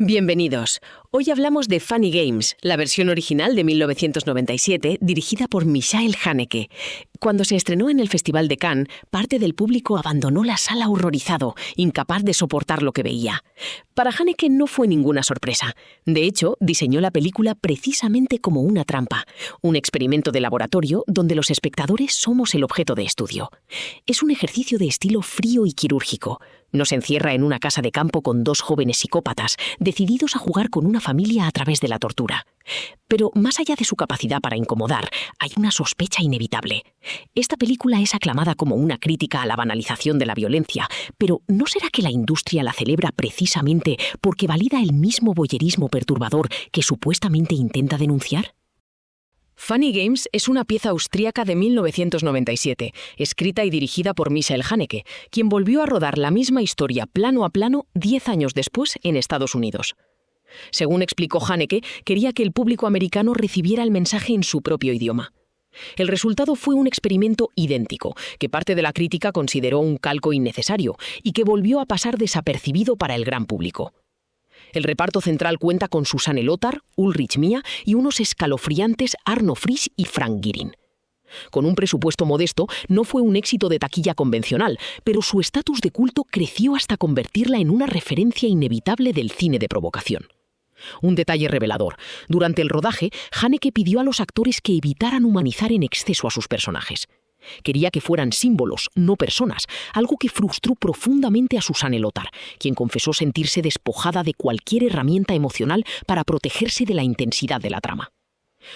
Bienvenidos. Hoy hablamos de Funny Games, la versión original de 1997, dirigida por Michael Haneke. Cuando se estrenó en el Festival de Cannes, parte del público abandonó la sala horrorizado, incapaz de soportar lo que veía. Para Haneke no fue ninguna sorpresa. De hecho, diseñó la película precisamente como una trampa, un experimento de laboratorio donde los espectadores somos el objeto de estudio. Es un ejercicio de estilo frío y quirúrgico. Nos encierra en una casa de campo con dos jóvenes psicópatas, decididos a jugar con una familia a través de la tortura. Pero más allá de su capacidad para incomodar, hay una sospecha inevitable. Esta película es aclamada como una crítica a la banalización de la violencia, pero ¿no será que la industria la celebra precisamente porque valida el mismo voyerismo perturbador que supuestamente intenta denunciar? Funny Games es una pieza austríaca de 1997, escrita y dirigida por Michael Haneke, quien volvió a rodar la misma historia plano a plano 10 años después en Estados Unidos. Según explicó Haneke, quería que el público americano recibiera el mensaje en su propio idioma. El resultado fue un experimento idéntico, que parte de la crítica consideró un calco innecesario y que volvió a pasar desapercibido para el gran público. El reparto central cuenta con Susanne Lothar, Ulrich Mia y unos escalofriantes Arno Frisch y Frank Girin. Con un presupuesto modesto, no fue un éxito de taquilla convencional, pero su estatus de culto creció hasta convertirla en una referencia inevitable del cine de provocación. Un detalle revelador. Durante el rodaje, Haneke pidió a los actores que evitaran humanizar en exceso a sus personajes. Quería que fueran símbolos, no personas, algo que frustró profundamente a Susanne Lothar, quien confesó sentirse despojada de cualquier herramienta emocional para protegerse de la intensidad de la trama.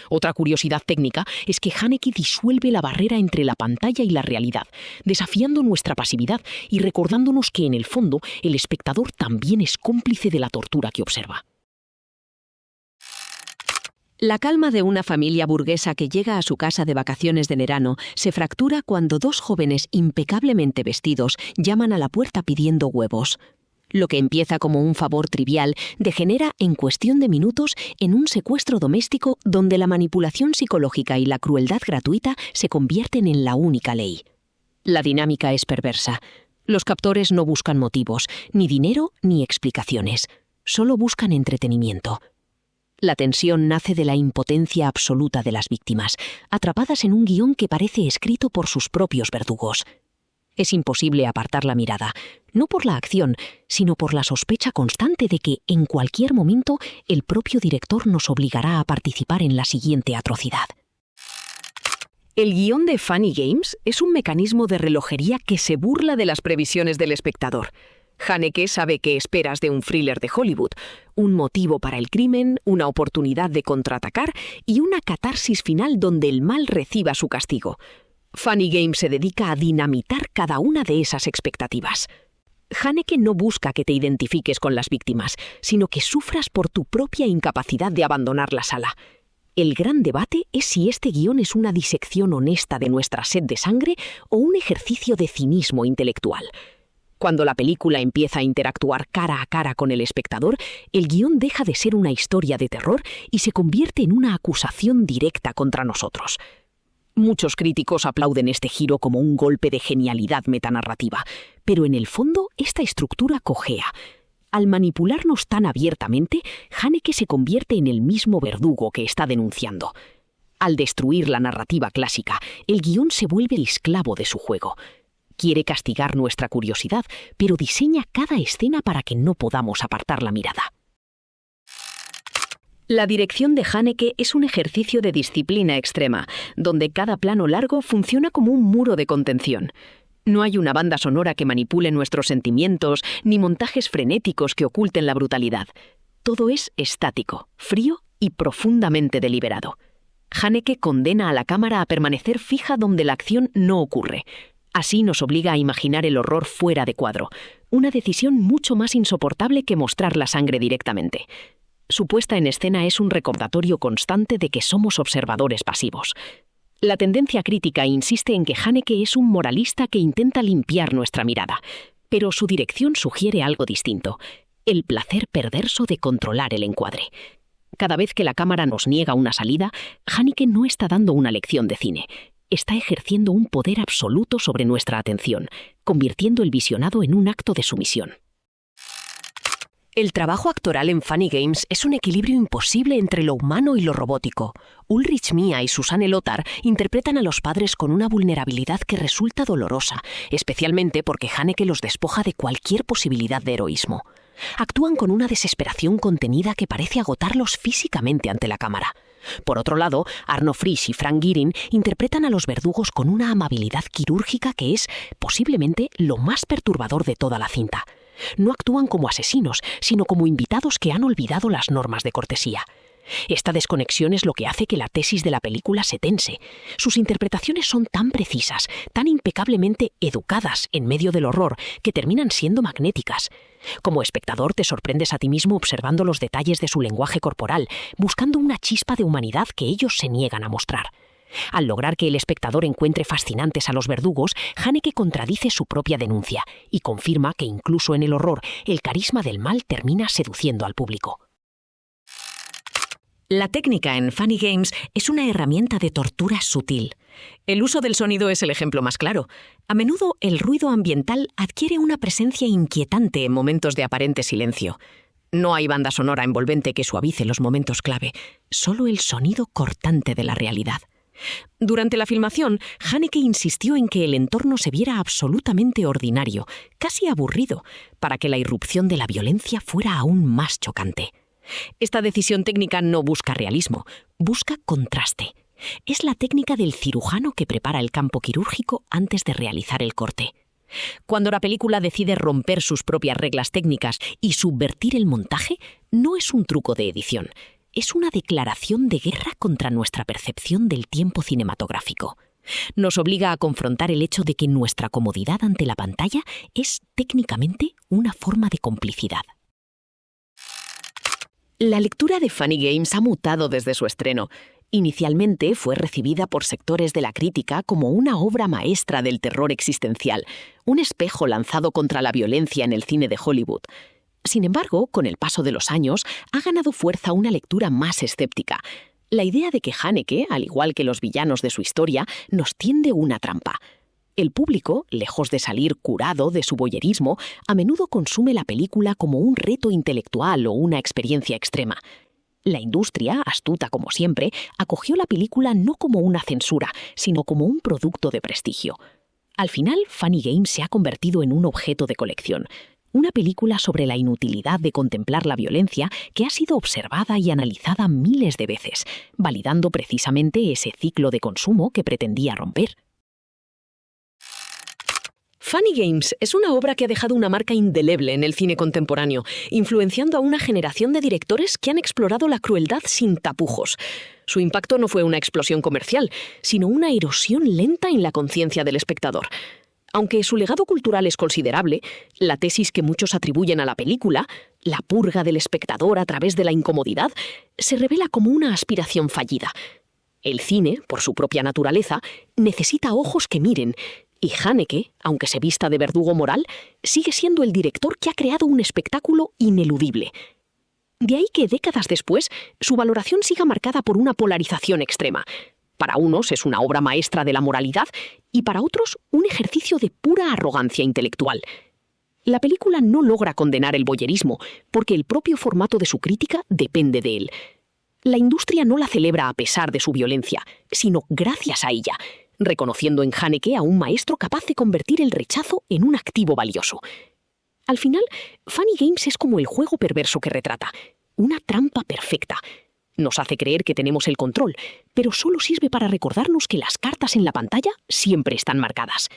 Otra curiosidad técnica es que Haneke disuelve la barrera entre la pantalla y la realidad, desafiando nuestra pasividad y recordándonos que en el fondo el espectador también es cómplice de la tortura que observa. La calma de una familia burguesa que llega a su casa de vacaciones de verano se fractura cuando dos jóvenes impecablemente vestidos llaman a la puerta pidiendo huevos. Lo que empieza como un favor trivial degenera en cuestión de minutos en un secuestro doméstico donde la manipulación psicológica y la crueldad gratuita se convierten en la única ley. La dinámica es perversa. Los captores no buscan motivos, ni dinero ni explicaciones. Solo buscan entretenimiento. La tensión nace de la impotencia absoluta de las víctimas, atrapadas en un guión que parece escrito por sus propios verdugos. Es imposible apartar la mirada, no por la acción, sino por la sospecha constante de que, en cualquier momento, el propio director nos obligará a participar en la siguiente atrocidad. El guión de Funny Games es un mecanismo de relojería que se burla de las previsiones del espectador. Haneke sabe qué esperas de un thriller de Hollywood, un motivo para el crimen, una oportunidad de contraatacar y una catarsis final donde el mal reciba su castigo. Funny Games se dedica a dinamitar cada una de esas expectativas. Haneke no busca que te identifiques con las víctimas, sino que sufras por tu propia incapacidad de abandonar la sala. El gran debate es si este guión es una disección honesta de nuestra sed de sangre o un ejercicio de cinismo intelectual. Cuando la película empieza a interactuar cara a cara con el espectador, el guión deja de ser una historia de terror y se convierte en una acusación directa contra nosotros. Muchos críticos aplauden este giro como un golpe de genialidad metanarrativa, pero en el fondo esta estructura cojea. Al manipularnos tan abiertamente, Haneke se convierte en el mismo verdugo que está denunciando. Al destruir la narrativa clásica, el guión se vuelve el esclavo de su juego. Quiere castigar nuestra curiosidad, pero diseña cada escena para que no podamos apartar la mirada. La dirección de Haneke es un ejercicio de disciplina extrema, donde cada plano largo funciona como un muro de contención. No hay una banda sonora que manipule nuestros sentimientos, ni montajes frenéticos que oculten la brutalidad. Todo es estático, frío y profundamente deliberado. Haneke condena a la cámara a permanecer fija donde la acción no ocurre. Así nos obliga a imaginar el horror fuera de cuadro, una decisión mucho más insoportable que mostrar la sangre directamente. Su puesta en escena es un recordatorio constante de que somos observadores pasivos. La tendencia crítica insiste en que Haneke es un moralista que intenta limpiar nuestra mirada, pero su dirección sugiere algo distinto, el placer perverso de controlar el encuadre. Cada vez que la cámara nos niega una salida, Haneke no está dando una lección de cine. Está ejerciendo un poder absoluto sobre nuestra atención, convirtiendo el visionado en un acto de sumisión. El trabajo actoral en Funny Games es un equilibrio imposible entre lo humano y lo robótico. Ulrich Mia y Susanne Lothar interpretan a los padres con una vulnerabilidad que resulta dolorosa, especialmente porque Haneke los despoja de cualquier posibilidad de heroísmo. Actúan con una desesperación contenida que parece agotarlos físicamente ante la cámara. Por otro lado, Arno Frisch y Frank Girin interpretan a los verdugos con una amabilidad quirúrgica que es, posiblemente, lo más perturbador de toda la cinta. No actúan como asesinos, sino como invitados que han olvidado las normas de cortesía. Esta desconexión es lo que hace que la tesis de la película se tense. Sus interpretaciones son tan precisas, tan impecablemente educadas en medio del horror, que terminan siendo magnéticas. Como espectador te sorprendes a ti mismo observando los detalles de su lenguaje corporal, buscando una chispa de humanidad que ellos se niegan a mostrar. Al lograr que el espectador encuentre fascinantes a los verdugos, Haneke contradice su propia denuncia y confirma que incluso en el horror, el carisma del mal termina seduciendo al público. La técnica en Funny Games es una herramienta de tortura sutil. El uso del sonido es el ejemplo más claro. A menudo el ruido ambiental adquiere una presencia inquietante en momentos de aparente silencio. No hay banda sonora envolvente que suavice los momentos clave, solo el sonido cortante de la realidad. Durante la filmación, Haneke insistió en que el entorno se viera absolutamente ordinario, casi aburrido, para que la irrupción de la violencia fuera aún más chocante. Esta decisión técnica no busca realismo, busca contraste. Es la técnica del cirujano que prepara el campo quirúrgico antes de realizar el corte. Cuando la película decide romper sus propias reglas técnicas y subvertir el montaje, no es un truco de edición. Es una declaración de guerra contra nuestra percepción del tiempo cinematográfico. Nos obliga a confrontar el hecho de que nuestra comodidad ante la pantalla es técnicamente una forma de complicidad. La lectura de Funny Games ha mutado desde su estreno. Inicialmente fue recibida por sectores de la crítica como una obra maestra del terror existencial, un espejo lanzado contra la violencia en el cine de Hollywood. Sin embargo, con el paso de los años, ha ganado fuerza una lectura más escéptica. La idea de que Haneke, al igual que los villanos de su historia, nos tiende una trampa. El público, lejos de salir curado de su voyerismo, a menudo consume la película como un reto intelectual o una experiencia extrema. La industria, astuta como siempre, acogió la película no como una censura, sino como un producto de prestigio. Al final, Funny Games se ha convertido en un objeto de colección. Una película sobre la inutilidad de contemplar la violencia que ha sido observada y analizada miles de veces, validando precisamente ese ciclo de consumo que pretendía romper. Funny Games es una obra que ha dejado una marca indeleble en el cine contemporáneo, influenciando a una generación de directores que han explorado la crueldad sin tapujos. Su impacto no fue una explosión comercial, sino una erosión lenta en la conciencia del espectador. Aunque su legado cultural es considerable, la tesis que muchos atribuyen a la película, la purga del espectador a través de la incomodidad, se revela como una aspiración fallida. El cine, por su propia naturaleza, necesita ojos que miren, y Haneke, aunque se vista de verdugo moral, sigue siendo el director que ha creado un espectáculo ineludible. De ahí que décadas después, su valoración siga marcada por una polarización extrema. Para unos es una obra maestra de la moralidad y para otros un ejercicio de pura arrogancia intelectual. La película no logra condenar el voyerismo, porque el propio formato de su crítica depende de él. La industria no la celebra a pesar de su violencia, sino gracias a ella, reconociendo en Haneke a un maestro capaz de convertir el rechazo en un activo valioso. Al final, Funny Games es como el juego perverso que retrata, una trampa perfecta. Nos hace creer que tenemos el control, pero solo sirve para recordarnos que las cartas en la pantalla siempre están marcadas.